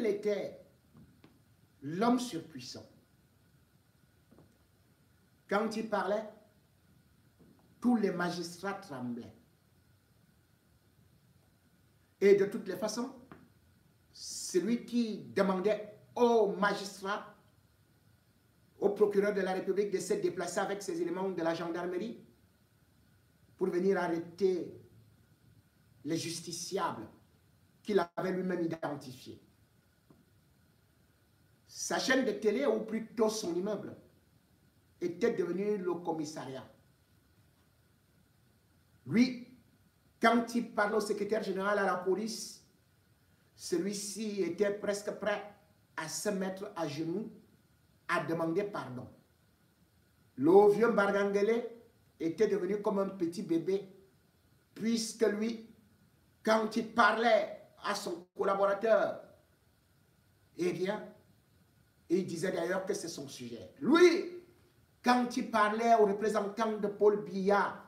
qu'il était l'homme surpuissant. Quand il parlait, tous les magistrats tremblaient. Et de toutes les façons, celui qui demandait aux magistrats, au procureur de la République de se déplacer avec ses éléments de la gendarmerie pour venir arrêter les justiciables qu'il avait lui-même identifiés. Sa chaîne de télé, ou plutôt son immeuble, était devenu le commissariat. Lui, quand il parlait au secrétaire général à la police, celui-ci était presque prêt à se mettre à genoux, à demander pardon. Le vieux Mbargangele était devenu comme un petit bébé, puisque lui, quand il parlait à son collaborateur, eh bien, il disait d'ailleurs que c'est son sujet. Lui, quand il parlait au représentant de Paul Biya,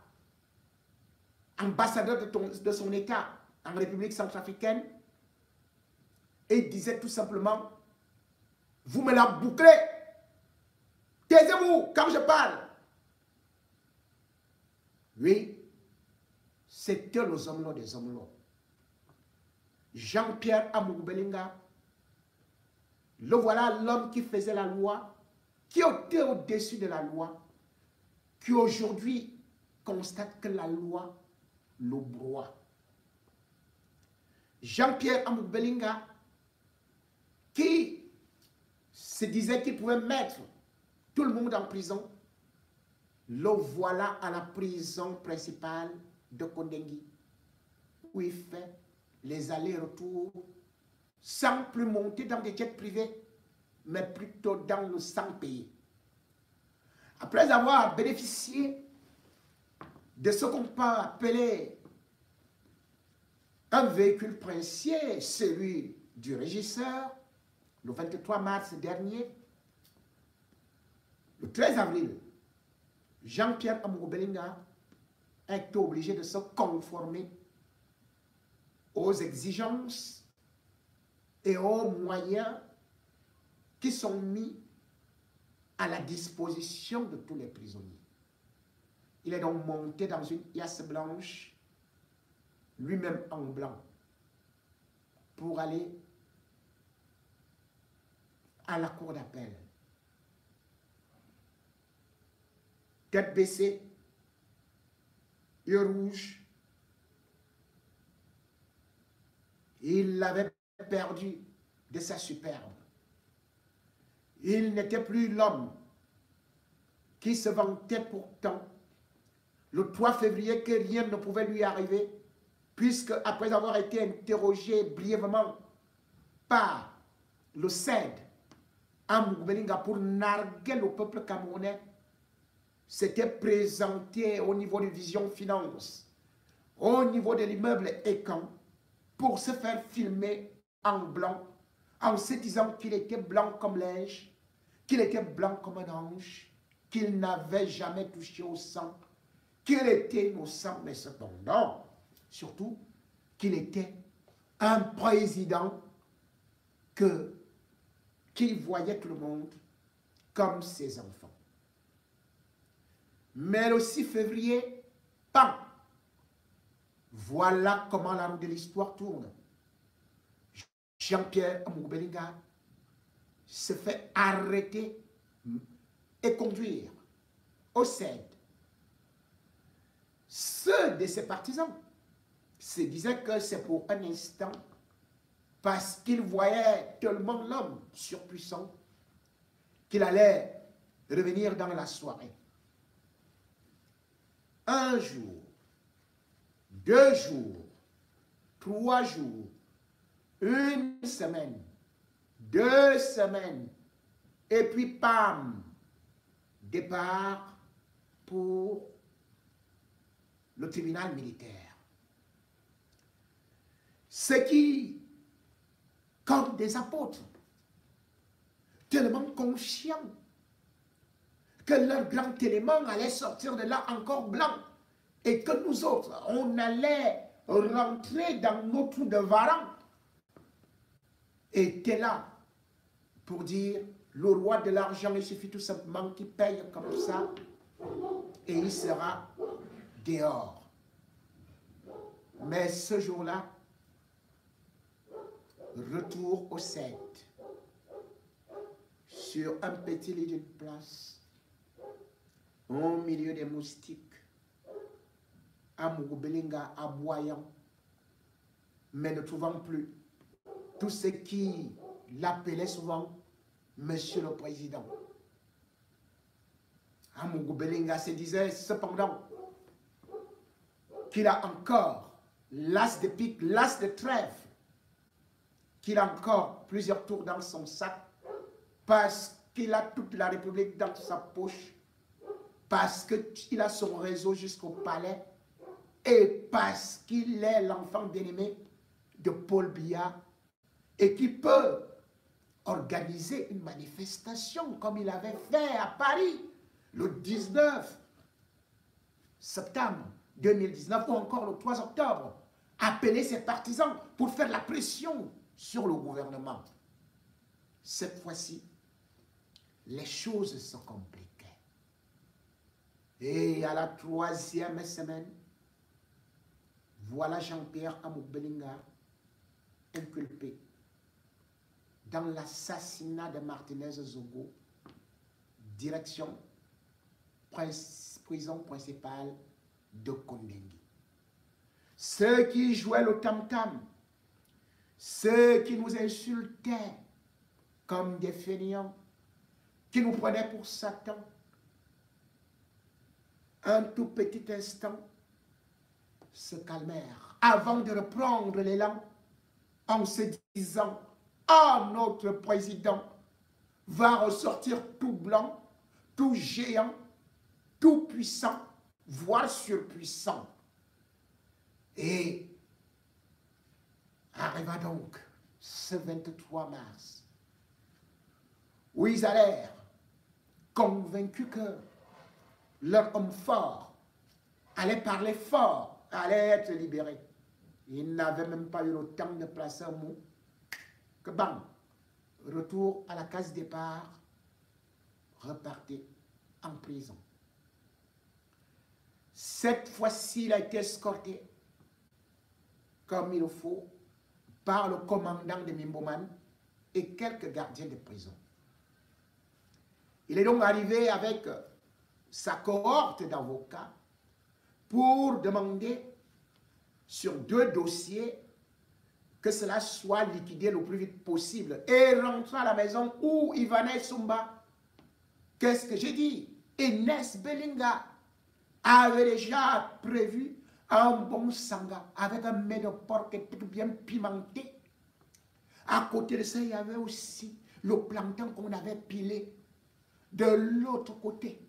ambassadeur de son État en République centrafricaine, il disait tout simplement, vous me la bouclez, taisez-vous quand je parle. Oui, c'était le Zomlo des Zomlo. Jean-Pierre Amourou Belinga, le voilà l'homme qui faisait la loi, qui était au-dessus de la loi, qui aujourd'hui constate que la loi le broie. Jean-Pierre Amourou Belinga, qui se disait qu'il pouvait mettre tout le monde en prison, le voilà à la prison principale de Kondengui, où il fait les allers-retours sans plus monter dans des jets privés, mais plutôt dans le sang payé. Après avoir bénéficié de ce qu'on peut appeler un véhicule princier, celui du régisseur, le 23 mars dernier, le 13 avril, Jean-Pierre Amourou Belinga est obligé de se conformer aux exigences et aux moyens qui sont mis à la disposition de tous les prisonniers. Il est donc monté dans une yasse blanche, lui-même en blanc, pour aller à la cour d'appel. Tête baissée, yeux rouges. Il avait perdu de sa superbe. Il n'était plus l'homme qui se vantait pourtant le 3 février que rien ne pouvait lui arriver, puisque après avoir été interrogé brièvement par le CED Amourou Belinga pour narguer le peuple camerounais, s'était présenté au niveau de Vision Finance, au niveau de l'immeuble Ekan, pour se faire filmer en blanc, en se disant qu'il était blanc comme l'neige, qu'il était blanc comme un ange, qu'il n'avait jamais touché au sang, qu'il était innocent, mais cependant, surtout, qu'il était un président qui voyait tout le monde comme ses enfants. Mais le 6 février, pam! Voilà comment la roue de l'histoire tourne. Jean-Pierre Amourou Belinga se fait arrêter et conduire au CED. Ceux de ses partisans se disaient que c'est pour un instant, parce qu'ils voyaient tellement l'homme surpuissant qu'il allait revenir dans la soirée. Un jour, 2 jours, 3 jours, 1 semaine, 2 semaines, et puis pam, départ pour le tribunal militaire. Ce qui, comme des apôtres, tellement conscients que leur grand élément allait sortir de là encore blanc, et que nous autres, on allait rentrer dans nos trous de varan. était là pour dire le roi de l'argent, il suffit tout simplement qu'il paye comme ça et il sera dehors. Mais ce jour-là, retour au 7, sur un petit lit d'une place, au milieu des moustiques, à Mugubelinga aboyant, mais ne trouvant plus tout ce qui l'appelait souvent Monsieur le Président. Mugubelinga se disait cependant qu'il a encore l'as de pique, l'as de trèfle, qu'il a encore plusieurs tours dans son sac, parce qu'il a toute la République dans sa poche, parce qu'il a son réseau jusqu'au palais, et parce qu'il est l'enfant bien-aimé de Paul Biya, et qui peut organiser une manifestation comme il avait fait à Paris le 19 septembre 2019 ou encore le 3 octobre, appeler ses partisans pour faire la pression sur le gouvernement. Cette fois-ci, les choses se compliquaient. Et à la 3e semaine, voilà Jean-Pierre Amour-Belinga inculpé dans l'assassinat de Martinez Zogo, direction prison principale de Kondengui. Ceux qui jouaient le tam-tam, ceux qui nous insultaient comme des fainéants, qui nous prenaient pour Satan, un tout petit instant se calmèrent avant de reprendre l'élan en se disant: ah, notre président va ressortir tout blanc, tout géant, tout puissant, voire surpuissant. Et arriva donc ce 23 mars, où ils allèrent, convaincus que leur homme fort allait parler fort, allait être libéré. Ils n'avaient même pas eu le temps de placer un mot, que bang, retour à la case départ, repartez en prison. Cette fois-ci, il a été escorté comme il le faut par le commandant de Mimboman et quelques gardiens de prison. Il est donc arrivé avec sa cohorte d'avocats pour demander sur 2 dossiers que cela soit liquidé le plus vite possible et rentrer à la maison où Ivane Sumba, qu'est-ce que j'ai dit? Inès Belinga avait déjà prévu un bon sanga avec un mets de porc tout bien pimenté. À côté de ça, il y avait aussi le plantain qu'on avait pilé. De l'autre côté,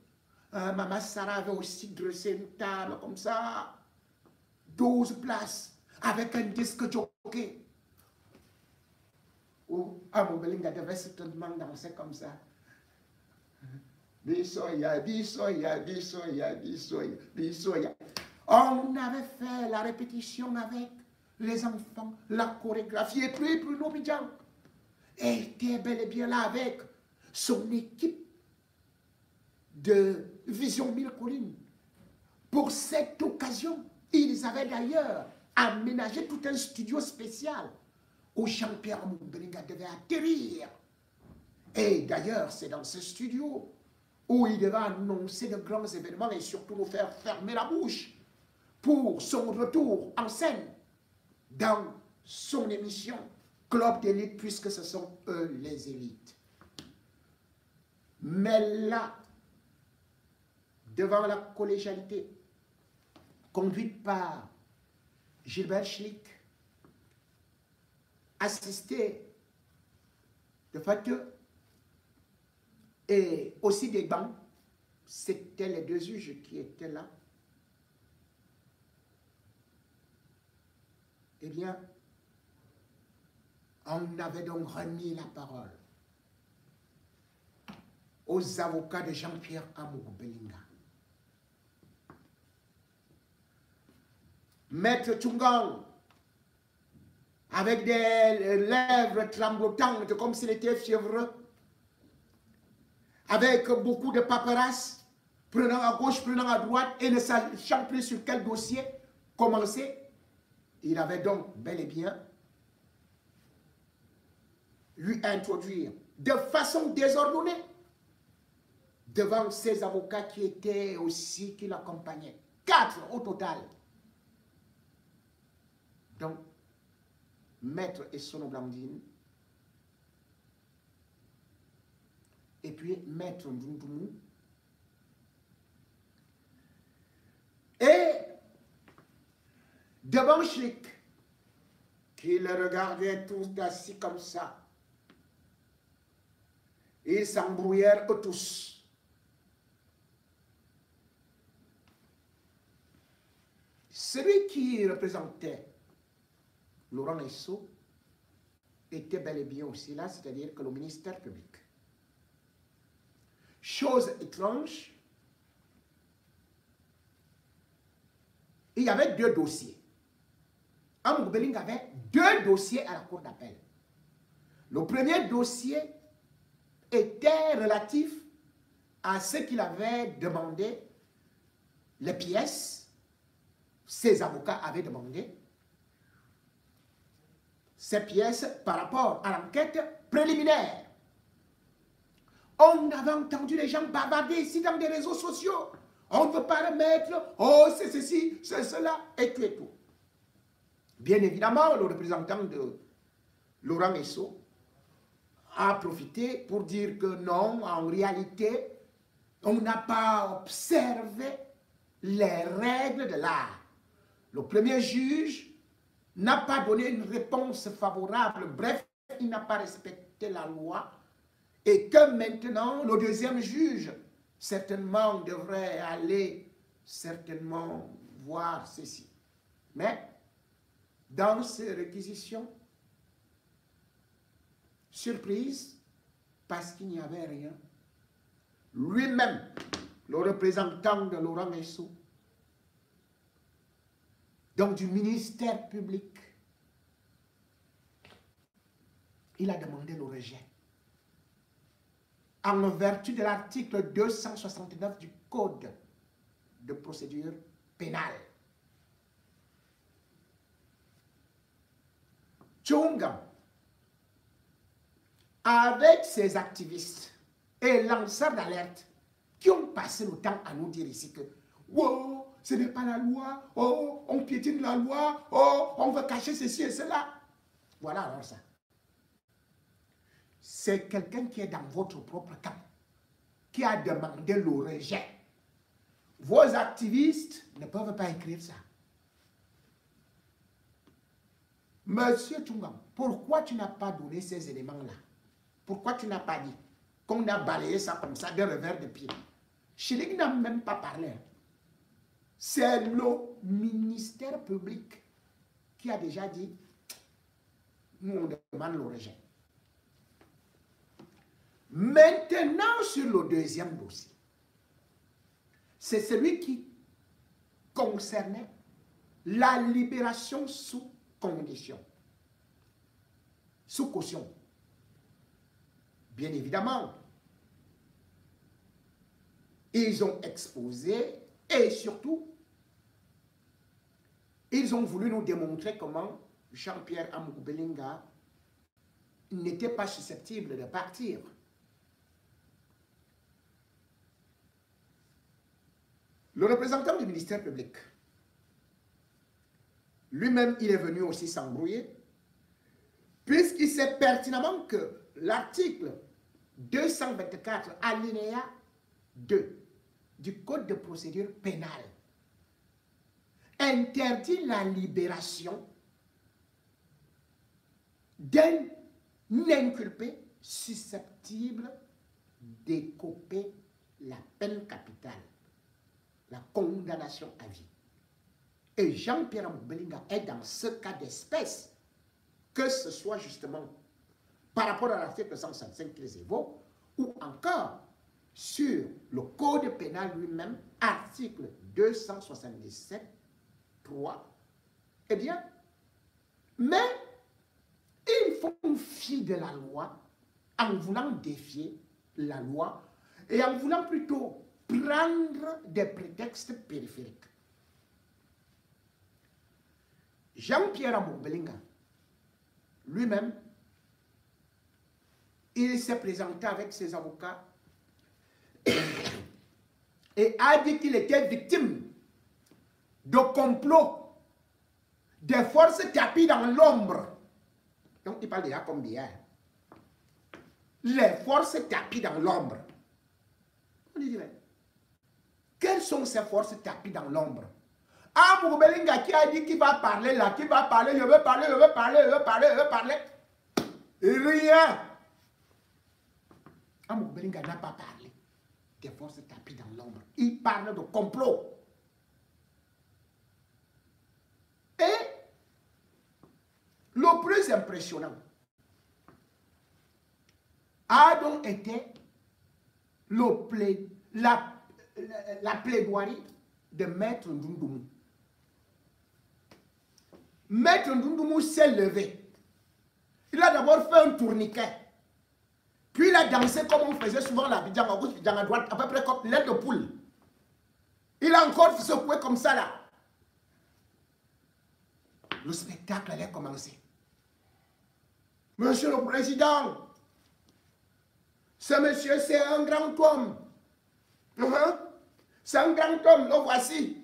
Maman Sarah avait aussi dressé une table comme ça, 12 places, avec un disque jockey. Où Amour-Belinga devait certainement danser comme ça. Bisoya, bisoya, bisoya, bisoya, bisoya. On avait fait la répétition avec les enfants, la chorégraphie, et puis Bruno Bidjan était bel et bien là avec son équipe de Vision 1000 Collines. Pour cette occasion, ils avaient d'ailleurs aménagé tout un studio spécial où Jean-Pierre Amour-Belinga devait atterrir. Et d'ailleurs, c'est dans ce studio où il devait annoncer de grands événements et surtout nous faire fermer la bouche pour son retour en scène dans son émission Club d'élite, puisque ce sont eux les élites. Mais là, devant la collégialité conduite par Gilbert Schlick, assisté de Fateux et aussi des bancs, c'était les 2 juges qui étaient là. Eh bien, on avait donc remis la parole aux avocats de Jean-Pierre Amour-Belinga. Maître Tchungang avec des lèvres tremblotantes comme s'il était fiévreux, avec beaucoup de paperasses, prenant à gauche, prenant à droite, et ne sachant plus sur quel dossier commencer. Il avait donc bel et bien lui introduire de façon désordonnée devant ses avocats qui étaient aussi, qui l'accompagnaient. 4 au total. Donc, Maître Essono Blandine, et puis Maître Ndundumu, et devant Chic, qui le regardait tous assis comme ça. Ils s'embrouillèrent tous. Celui qui représentait Laurent Esso était bel et bien aussi là, c'est-à-dire que le ministère public. Chose étrange, il y avait 2 dossiers. Amour Belling avait 2 dossiers à la cour d'appel. Le premier dossier était relatif à ce qu'il avait demandé, les pièces, ses avocats avaient demandé, ces pièces par rapport à l'enquête préliminaire. On avait entendu les gens bavarder ici dans des réseaux sociaux. On ne veut pas le mettre, oh c'est ceci, c'est cela, et tout. Bien évidemment, le représentant de Laurent Esso a profité pour dire que non, en réalité, on n'a pas observé les règles de l'art. Le premier juge n'a pas donné une réponse favorable, bref, il n'a pas respecté la loi, et que maintenant, le deuxième juge, certainement, devrait aller, certainement, voir ceci. Mais, dans ces réquisitions, surprise, parce qu'il n'y avait rien, lui-même, le représentant de Laurent Esso, donc du ministère public, il a demandé le rejet. En vertu de l'article 269 du Code de procédure pénale. Tchungam, avec ses activistes et lanceurs d'alerte qui ont passé le temps à nous dire ici que wow, ce n'est pas la loi, oh, on piétine la loi, oh, on veut cacher ceci et cela. Voilà alors ça. C'est quelqu'un qui est dans votre propre camp, qui a demandé le rejet. Vos activistes ne peuvent pas écrire ça. Monsieur Tchungam, pourquoi tu n'as pas donné ces éléments-là? Pourquoi tu n'as pas dit qu'on a balayé ça comme ça d'un revers de pied? Chilik n'a même pas parlé. C'est le ministère public qui a déjà dit, nous on demande le rejet. Maintenant, sur le deuxième dossier, c'est celui qui concernait la libération sous condition, sous caution. Bien évidemment, ils ont exposé et surtout, ils ont voulu nous démontrer comment Jean-Pierre Amour Bellinga n'était pas susceptible de partir. Le représentant du ministère public, lui-même, il est venu aussi s'embrouiller, puisqu'il sait pertinemment que l'article 224 alinéa 2 du Code de procédure pénale interdit la libération d'un inculpé susceptible d'écoper la peine capitale, la condamnation à vie. Et Jean-Pierre Amour Bellinga est dans ce cas d'espèce, que ce soit justement par rapport à l'article 165 qu'ils évoquent, ou encore sur le Code pénal lui-même, article 277, 3, eh bien, mais font fi de la loi en voulant défier la loi et en voulant plutôt prendre des prétextes périphériques. Jean-Pierre Amour-Bellinga, lui-même, il s'est présenté avec ses avocats et a dit qu'il était victime de complot des forces tapis dans l'ombre. Donc il parle déjà comme bien. Les forces tapis dans l'ombre. On dit, mais quelles sont ces forces tapis dans l'ombre? Amour Bellinga qui a dit qu'il va parler là, qu'il va parler, je veux parler, je veux parler, je veux parler, je veux parler. Et rien. Amour Bellinga n'a pas parlé des forces tapis dans l'ombre. Il parle de complot. Et le plus impressionnant a donc été la plaidoirie de Maître Ndundumu. Maître Ndundumu s'est levé. Il a d'abord fait un tourniquet. Puis il a dansé comme on faisait souvent la bidjan à gauche, bidjan à droite, à peu près comme l'aile de poule. Il a encore secoué comme ça là. Le spectacle allait commencer. Monsieur le Président, ce monsieur c'est un grand homme. C'est un grand homme, le voici.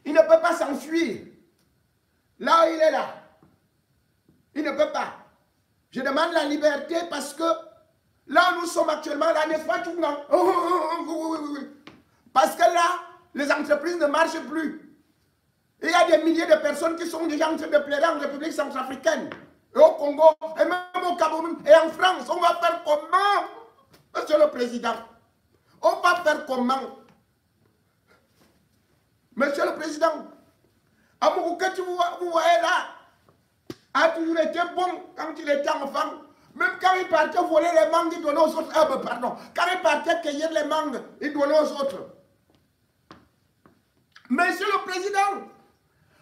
Il ne peut pas s'enfuir. Là où il est là. Il ne peut pas. Je demande la liberté parce que là où nous sommes actuellement, là, n'est pas tout non. Parce que là, les entreprises ne marchent plus. Il y a des milliers de personnes qui sont déjà en train de pleurer en République centrafricaine, et au Congo, et même au Cameroun, et en France. On va faire comment, Monsieur le Président? On va faire comment? Monsieur le Président, Amourou, que vous voyez là, a toujours été bon quand il était enfant. Même quand il partait voler les mangues, il donnait aux autres. Pardon. Quand il partait cueillir les mangues, il donnait aux autres. Monsieur le Président,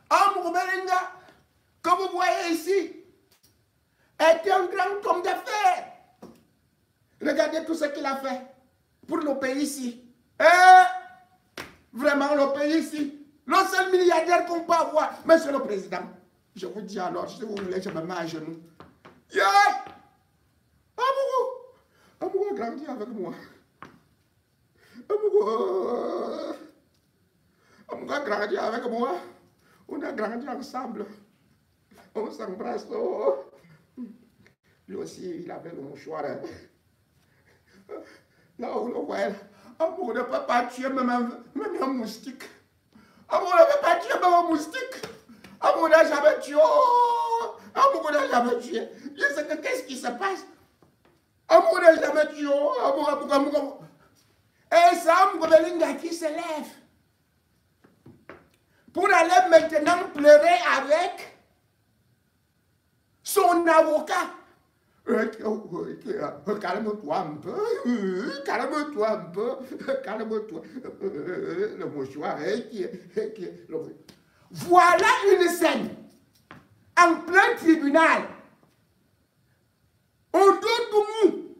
Amour Bellinga, que vous voyez ici, était un grand homme d'affaires. Regardez tout ce qu'il a fait pour le pays ici. Vraiment, le pays ici. Le seul milliardaire qu'on peut avoir. Monsieur le Président, je vous dis alors, si vous voulez, je me mets à genoux. Yeah! Amourou a grandi avec moi. Amourou a grandi avec moi. On a grandi ensemble. On s'embrasse. Lui aussi, il avait le mouchoir. Là où on voit, Amourou ne peut pas tuer même un moustique. Amourou ne peut pas tuer même un moustique. Amourou n'a jamais tué. Amourou n'a jamais tué. Je sais que qu'est-ce qui se passe? Amourou n'a jamais tué. Amourou. Et c'est Amourou Bellinga qui se lève pour aller maintenant pleurer avec son avocat. Calme-toi un peu, calme-toi un peu, calme-toi. Le mouchoir Voilà une scène en plein tribunal. Au dos de mou.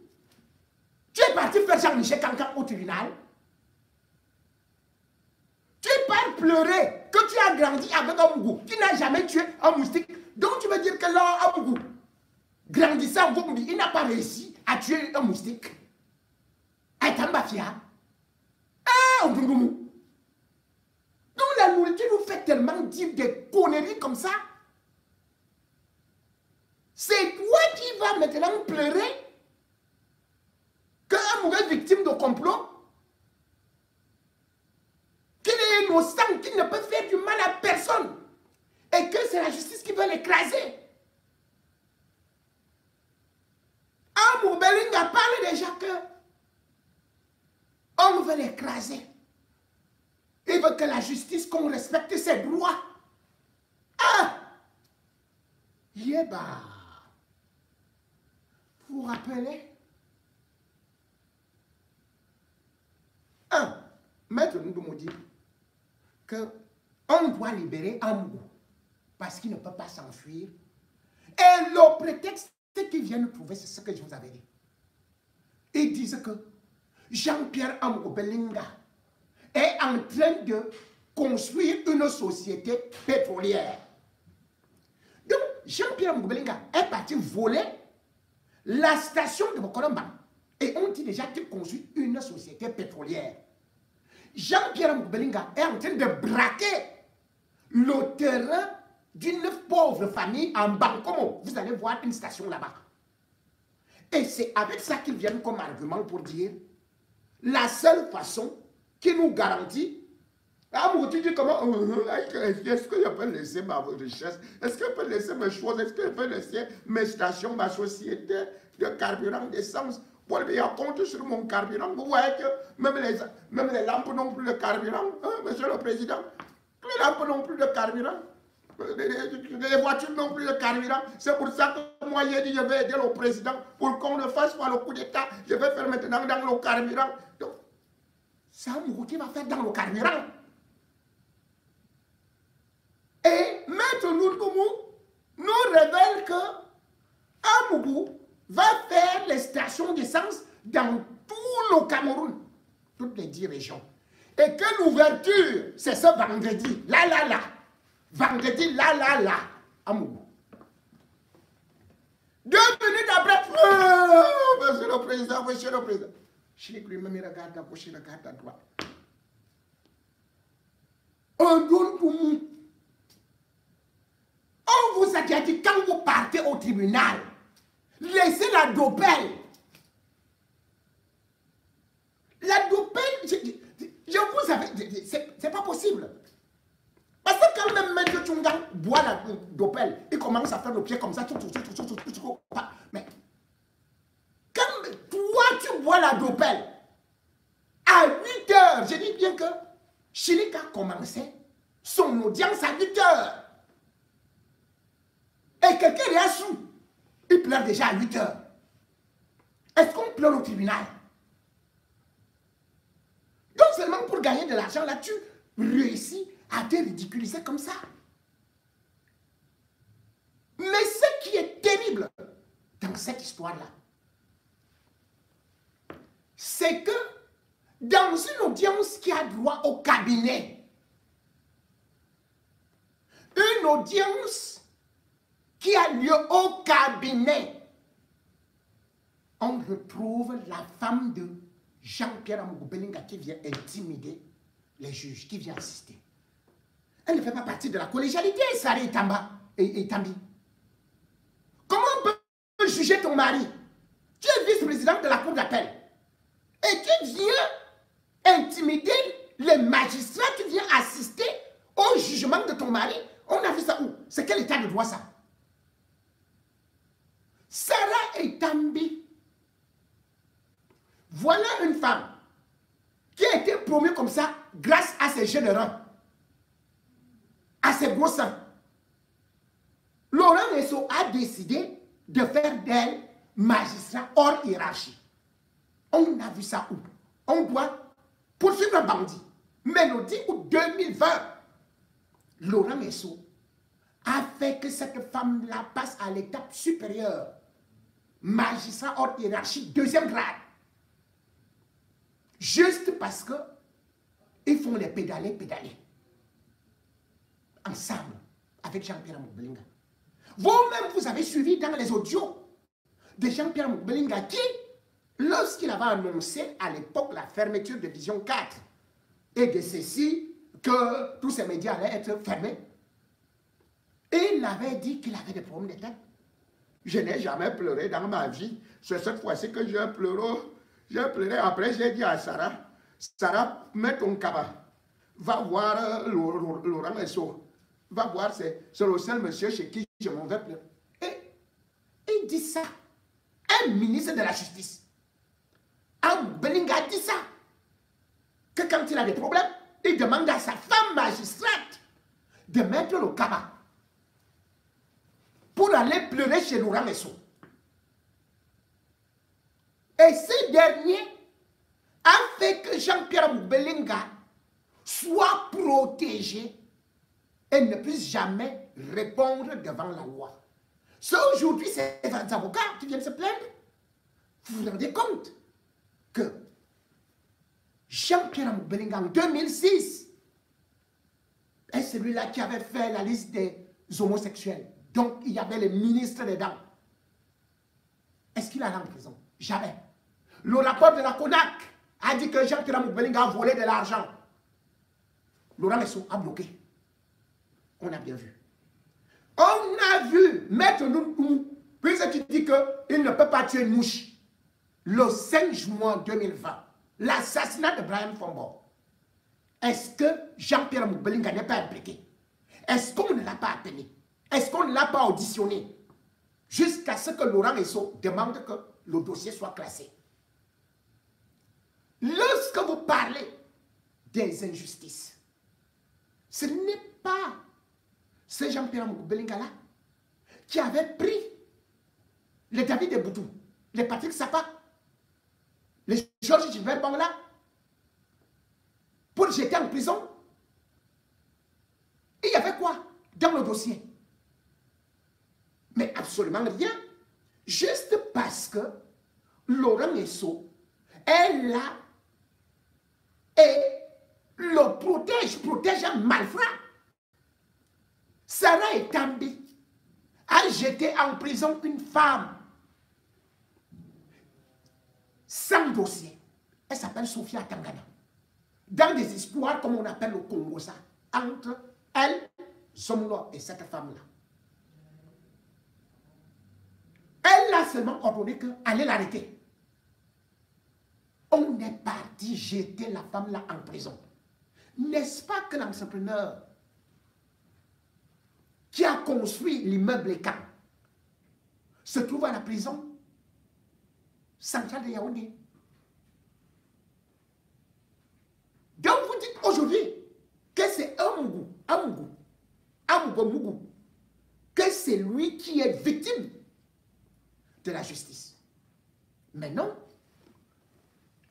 Tu es parti faire Jean-Michel Kankan au tribunal. Tu pars pleurer que tu as grandi avec un mougou qui n'a jamais tué un moustique. Donc tu veux dire que là, un mougou grandissant, il n'a pas réussi à tuer un moustique. Donc la nourriture nous fait tellement dire des conneries comme ça. C'est toi qui vas maintenant pleurer qu'un mourant victime de complot, qu'il est innocent, qu'il ne peut faire du mal à personne et que c'est la justice qui veut l'écraser. Amour Bellinga parle déjà que on veut l'écraser. Il veut que la justice, qu'on respecte ses droits. Yéba. Vous vous rappelez? Maître Ndundumu dit qu'on doit libérer Amourou parce qu'il ne peut pas s'enfuir Et le prétexte qu'ils viennent trouver, c'est ce que je vous avais dit. Ils disent que Jean-Pierre Amogo Belinga est en train de construire une société pétrolière. Donc, Jean-Pierre Amogo Belinga est parti voler la station de Bokolomba. Et on dit déjà qu'il construit une société pétrolière. Jean-Pierre Amogo Belinga est en train de braquer le terrain d'une pauvre famille en Bankomo. Vous allez voir une station là-bas. Et c'est avec ça qu'ils viennent comme argument pour dire la seule façon qui nous garantit. Ah, moi, tu dis comment? Est-ce que je peux laisser ma richesse? Est-ce que je peux laisser mes choses? Est-ce que je peux laisser mes stations, ma société de carburant, d'essence? Pour il y a compte sur mon carburant. Vous voyez que même les lampes n'ont plus de carburant, hein, monsieur le président. Les lampes n'ont plus de carburant. Les voitures n'ont plus de carburant. C'est pour ça que moi, j'ai dit, je vais aider le président pour qu'on ne fasse pas le coup d'État. Je vais faire maintenant dans le carburant. Donc, ça, Mougouti va faire dans le carburant. Et Maître Nourkoumou nous révèle que Amougou va faire les stations d'essence dans tout le Cameroun, toutes les 10 régions. Et que l'ouverture, c'est ce vendredi, là. Vendredi, là, Amougou. 2 minutes après, monsieur le président, Chilik lui-même, il regarde à gauche, il regarde à droite. On donne pour nous. On vous a déjà dit, quand vous partez au tribunal, laissez la dopelle. La dopelle, je vous avais, c'est pas possible. Parce que quand même Maître Tchungang boit la dopelle, il commence à faire le pied comme ça. Mais quand toi tu bois la dopelle, à 8 heures, je dis bien que Chilik a commencé son audience à 8 heures. Et quelqu'un est à sous. Il pleure déjà à 8 heures. Est-ce qu'on pleure au tribunal? Donc seulement pour gagner de l'argent, là, tu réussis à te ridiculiser comme ça. Mais ce qui est terrible dans cette histoire-là, c'est que dans une audience qui a droit au cabinet, une audience qui a lieu au cabinet, on retrouve la femme de Jean-Pierre Amogo Belinga qui vient intimider les juges, qui vient assister. Elle ne fait pas partie de la collégialité, Saré et Tambi. Comment on peut juger ton mari? Tu es vice-président de la cour d'appel. Et tu viens intimider les magistrats qui viennent assister au jugement de ton mari. On a vu ça où? C'est quel état de droit ça? Sarah et Tambi. Voilà une femme qui a été promue comme ça grâce à ses jeunes reins, à ses gros seins. Laurent Nesso a décidé de faire d'elle magistrat hors hiérarchie. On a vu ça où? On doit poursuivre un bandit. Mélodie ou 2020. Laurent Nesso a fait que cette femme-là passe à l'étape supérieure. Magistrat hors hiérarchie, 2e grade. Juste parce que ils font les pédaler. Ensemble, avec Jean-Pierre Amogo Belinga. Vous-même, vous avez suivi dans les audios de Jean-Pierre Amogo Belinga qui, lorsqu'il avait annoncé à l'époque la fermeture de Vision 4 et de ceci, que tous ces médias allaient être fermés, et il avait dit qu'il avait des problèmes de tête. Je n'ai jamais pleuré dans ma vie. C'est cette fois-ci que j'ai pleuré. J'ai pleuré. Après, j'ai dit à Sarah, mets ton cabas. Va voir Laurent Nesso. Va voir, c'est le seul monsieur chez qui je m'en vais pleurer. Et il dit ça. Un ministre de la Justice. Amogo Belinga dit ça. Que quand il a des problèmes, il demande à sa femme magistrate de mettre le cabas pour aller pleurer chez Laurent Nesso. Et ce dernier a fait que Jean-Pierre Amogo Belinga soit protégé et ne puisse jamais répondre devant la loi. C'est aujourd'hui ces avocats qui viennent se plaindre. Vous vous rendez compte que Jean-Pierre Amour-Bellinga en 2006 est celui-là qui avait fait la liste des homosexuels. Donc il y avait les ministres dedans. Est-ce qu'il allait en prison? Jamais. Le rapport de la CONAC a dit que Jean-Pierre Amour-Bellinga a volé de l'argent. Laurent Lesso a bloqué. On a bien vu. On a vu Maître Nounou, puisque tu dis qu'il ne peut pas tuer une mouche. Le 5 juin 2020, l'assassinat de Brian Fombo. Est-ce que Jean-Pierre Amour-Bellinga n'est pas impliqué? Est-ce qu'on ne l'a pas appelé? Est-ce qu'on ne l'a pas auditionné? Jusqu'à ce que Laurent Lesso demande que le dossier soit classé. Lorsque vous parlez des injustices, ce n'est pas ce Jean-Pierre Amour-Bellinga-là qui avait pris les David Eboutou, les Patrick Sapa, les Georges Gilbert Bangla pour le jeter en prison. Il y avait quoi dans le dossier? Mais absolument rien. Juste parce que Laurent Lesso est là et le protège un malfrat. Sarah Etambi a jeté en prison une femme sans dossier. Elle s'appelle Sophia Tangana. Dans des histoires, comme on appelle au Congo ça, entre elle, Zomlo et cette femme-là. Elle a seulement ordonné qu'elle l'arrêter. On est parti jeter la femme-là en prison. N'est-ce pas que l'entrepreneur qui a construit l'immeuble Ekan se trouve à la prison centrale de Yaoundé? Donc vous dites aujourd'hui que c'est Amougou, que c'est lui qui est victime de la justice. Mais non,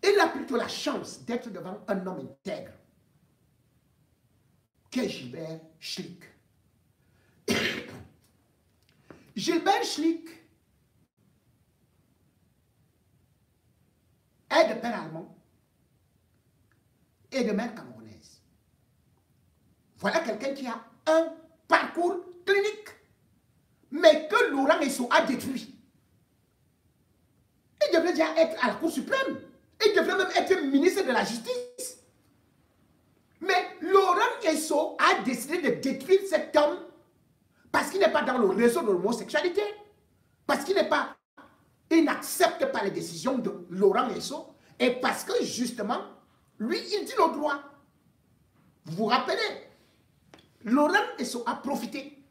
il a plutôt la chance d'être devant un homme intègre, qui est Gilbert Schlick. Gilbert Schlick est de père allemand et de mère camerounaise. Voilà quelqu'un qui a un parcours clinique, mais que Laurent Lesso a détruit. Il devrait déjà être à la Cour suprême. Il devrait même être ministre de la Justice. Mais Laurent Lesso a décidé de détruire cet homme parce qu'il n'est pas dans le réseau de l'homosexualité. Parce qu'il n'est pas... Il n'accepte pas les décisions de Laurent Lesso. Et parce que justement, lui, il dit le droit. Vous vous rappelez, Laurent Lesso a profité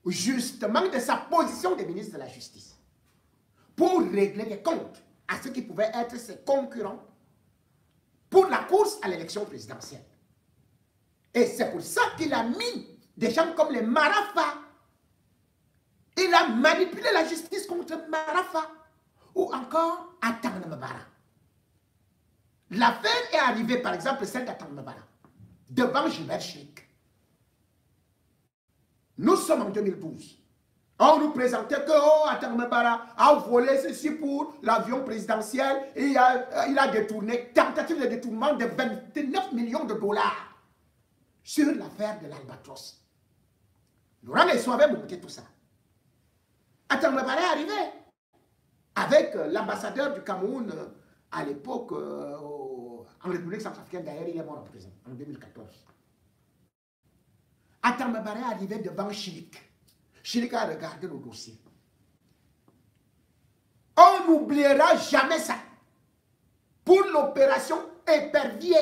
justement de sa position de ministre de la Justice pour régler les comptes à ceux qui pouvaient être ses concurrents pour la course à l'élection présidentielle. Et c'est pour ça qu'il a mis des gens comme les Marafa. Il a manipulé la justice contre Marafa ou encore Atang Mbara. L'affaire est arrivée, par exemple, celle d'Atang Mbara, devant Gilbert Schlick. Nous sommes en 2012. On nous présentait que Atang Mbara a volé ceci pour l'avion présidentiel et il a détourné, tentative de détournement de 29 millions de dollars sur l'affaire de l'Albatros. Laurent Lesso avait monté tout ça. Atang Mbara est arrivé avec l'ambassadeur du Cameroun à l'époque en République centrafricaine. D'ailleurs, il est mort en prison en 2014. Atang Mbara est arrivé devant Schlick. Schlick a regardé le dossier. On n'oubliera jamais ça. Pour l'opération Épervier,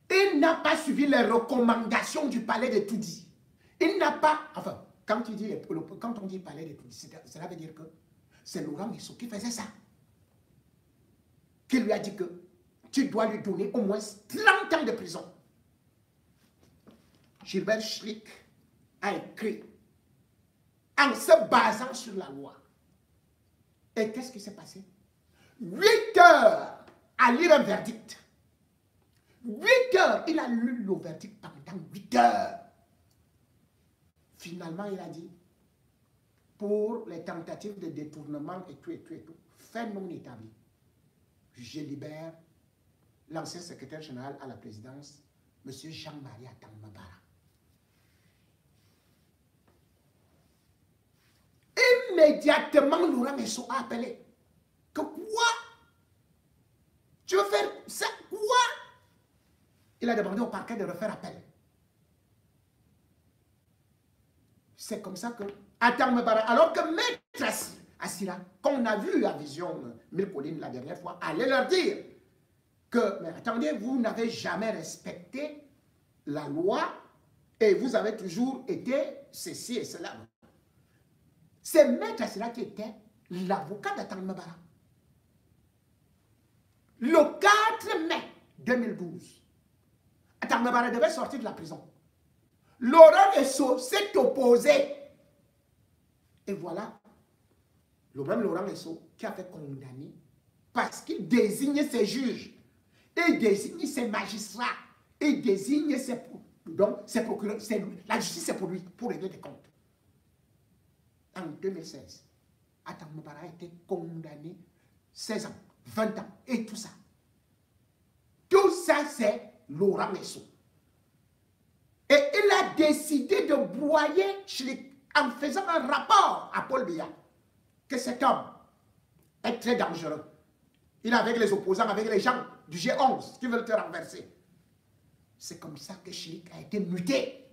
il n'a pas suivi les recommandations du palais de Toudi. Il n'a pas... Enfin, quand on dit palais de Toudi, cela veut dire que c'est Laurent Lesso qui faisait ça. Qui lui a dit que tu dois lui donner au moins 30 ans de prison. Gilbert Schlick a écrit en se basant sur la loi. Et qu'est-ce qui s'est passé? 8 heures à lire un verdict. 8 heures, il a lu le verdict pendant 8 heures. Finalement, il a dit, pour les tentatives de détournement et tout, fait non établi. Je libère l'ancien secrétaire général à la présidence, M. Jean-Marie Atang-Mabara. Immédiatement, Laurent Esso a appelé. Que quoi? Tu veux faire ça? Quoi? Il a demandé au parquet de refaire appel. C'est comme ça que Atang-Mabara, alors que Maître Assira, qu'on a vu à Vision 1000 collines la dernière fois, allait leur dire que, mais attendez, vous n'avez jamais respecté la loi et vous avez toujours été ceci et cela. C'est Maître Assira qui était l'avocat d'Atang-Mabara. Le 4 mai 2012, Atang-Mabara devait sortir de la prison. Laurent Esso s'est opposé. Et voilà, le même Laurent Esso qui a fait condamner parce qu'il désigne ses juges, il désigne ses magistrats, il désigne ses procureurs. La justice, c'est pour lui, pour régler des comptes. En 2016, Atang-Mabara a été condamné 16 ans, 20 ans et tout ça. Tout ça, c'est Laurent Esso. Et il a décidé de broyer Schlick en faisant un rapport à Paul Biya que cet homme est très dangereux. Il est avec les opposants, avec les gens du G11 qui veulent te renverser. C'est comme ça que Schlick a été muté.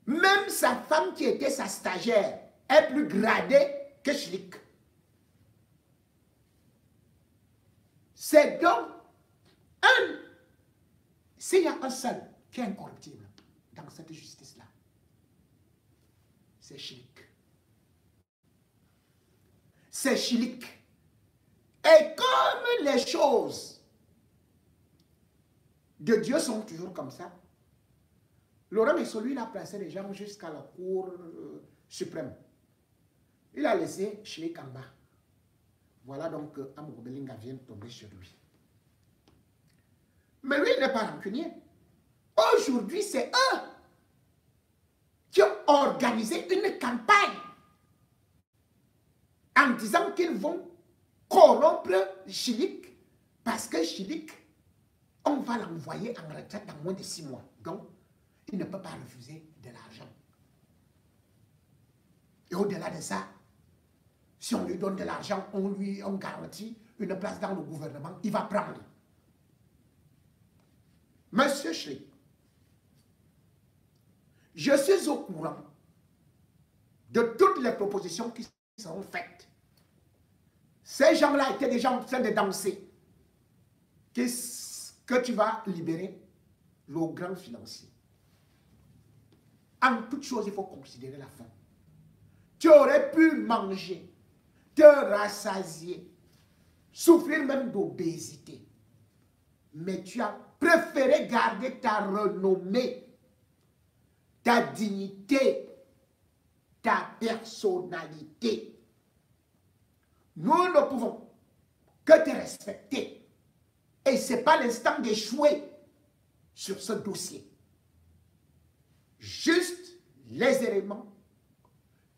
Même sa femme qui était sa stagiaire est plus gradée que Schlick. C'est donc s'il y a un seul qui est incorruptible dans cette justice-là, c'est Schlick. C'est Schlick. Et comme les choses de Dieu sont toujours comme ça, Laurent Esso, lui, il a placé les gens jusqu'à la Cour suprême. Il a laissé Schlick en bas. Voilà donc Amour Belinga vient de tomber sur lui. Mais lui, il n'est pas rancunier. Aujourd'hui, c'est eux qui ont organisé une campagne en disant qu'ils vont corrompre Schlick parce que Schlick, on va l'envoyer en retraite dans moins de 6 mois. Donc, il ne peut pas refuser de l'argent. Et au-delà de ça, si on lui donne de l'argent, on garantit une place dans le gouvernement, il va prendre. Monsieur Schlick, je suis au courant de toutes les propositions qui seront faites. Ces gens-là étaient déjà en train de danser. Que tu vas libérer le grand financier. En toute chose, il faut considérer la faim. Tu aurais pu manger, te rassasier, souffrir même d'obésité. Mais tu as préféré garder ta renommée, ta dignité, ta personnalité. Nous ne pouvons que te respecter. Et ce n'est pas l'instant d'échouer sur ce dossier. Juste les éléments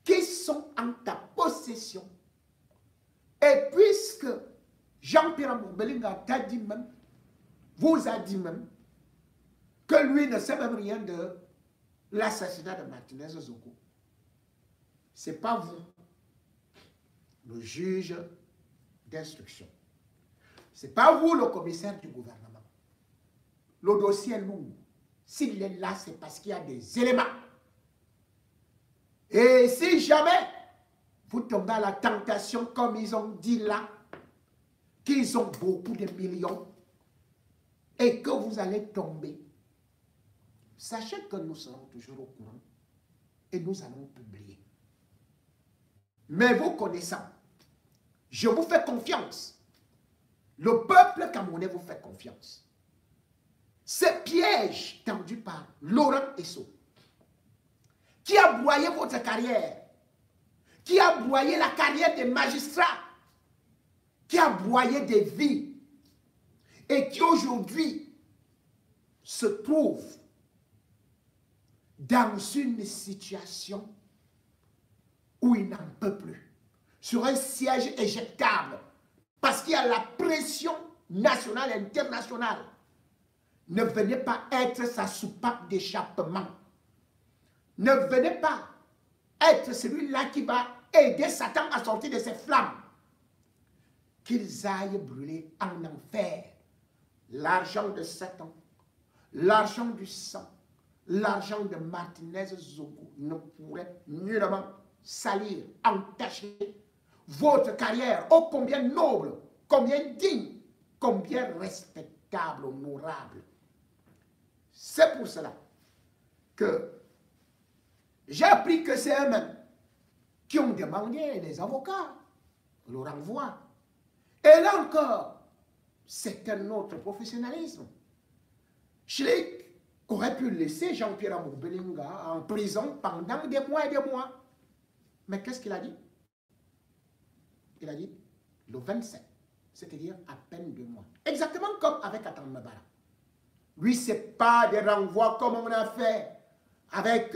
qui sont en ta possession. Et puisque Jean-Pierre Amour Belinga t'a dit même, vous a dit même, que lui ne sait même rien de l'assassinat de Martinez Zoko. Ce n'est pas vous, le juge d'instruction. Ce n'est pas vous, le commissaire du gouvernement. Le dossier est lourd. S'il est là, c'est parce qu'il y a des éléments. Et si jamais vous tombez à la tentation, comme ils ont dit là, qu'ils ont beaucoup de millions, et que vous allez tomber, sachez que nous serons toujours au courant et nous allons publier. Mais vous connaissant, je vous fais confiance. Le peuple camerounais vous fait confiance. Ces pièges tendus par Laurent Esso, qui a broyé votre carrière, qui a broyé la carrière des magistrats, qui a broyé des vies, et qui aujourd'hui se trouve dans une situation où il n'en peut plus, sur un siège éjectable, parce qu'il y a la pression nationale et internationale. Ne venez pas être sa soupape d'échappement. Ne venez pas être celui-là qui va aider Satan à sortir de ses flammes. Qu'ils aillent brûler en enfer l'argent de Satan, l'argent du sang, l'argent de Martinez Zogo ne pourrait nullement salir, entacher votre carrière, ô combien noble, combien digne, combien respectable, honorable. C'est pour cela que j'ai appris que c'est eux-mêmes qui ont demandé les avocats le renvoi. Et là encore, c'est un autre professionnalisme. Schlick aurait pu laisser Jean-Pierre Amour Belinga en prison pendant des mois et des mois. Mais qu'est-ce qu'il a dit? Il a dit le 27, c'est-à-dire à peine 2 mois. Exactement comme avec Atan Mabara. Lui, ce n'est pas des renvois comme on a fait avec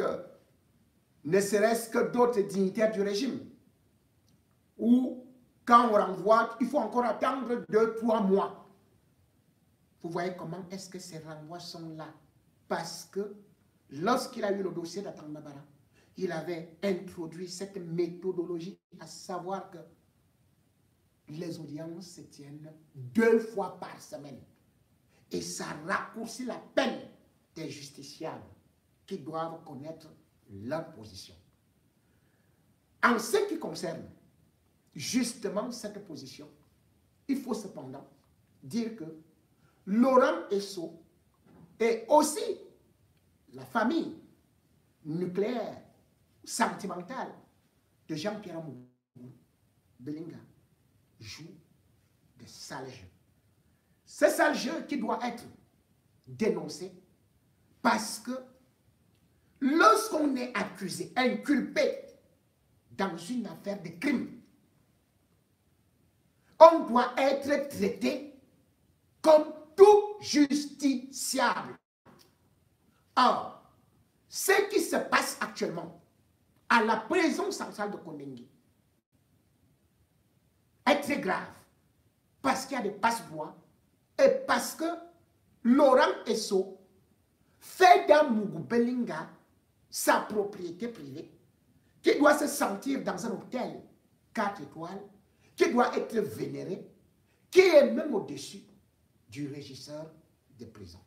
ne serait-ce que d'autres dignitaires du régime. Ou quand on renvoie, il faut encore attendre 2-3 mois. Vous voyez comment est-ce que ces renvois sont là? Parce que lorsqu'il a eu le dossier d'Atan Mabara, il avait introduit cette méthodologie, à savoir que les audiences se tiennent 2 fois par semaine. Et ça raccourcit la peine des justiciables qui doivent connaître leur position. En ce qui concerne justement cette position, il faut cependant dire que Laurent Esso et aussi la famille nucléaire, sentimentale de Jean-Pierre Amour Belinga jouent de sales jeux. C'est sale jeu qui doit être dénoncé parce que lorsqu'on est accusé, inculpé dans une affaire de crime, on doit être traité comme tout justiciable. Or, ce qui se passe actuellement à la prison centrale de Kondengi est très grave parce qu'il y a des passe-bois et parce que Laurent Esso fait d'Amour Belinga sa propriété privée, qui doit se sentir dans un hôtel 4 étoiles, qui doit être vénéré, qui est même au-dessus du régisseur de prison.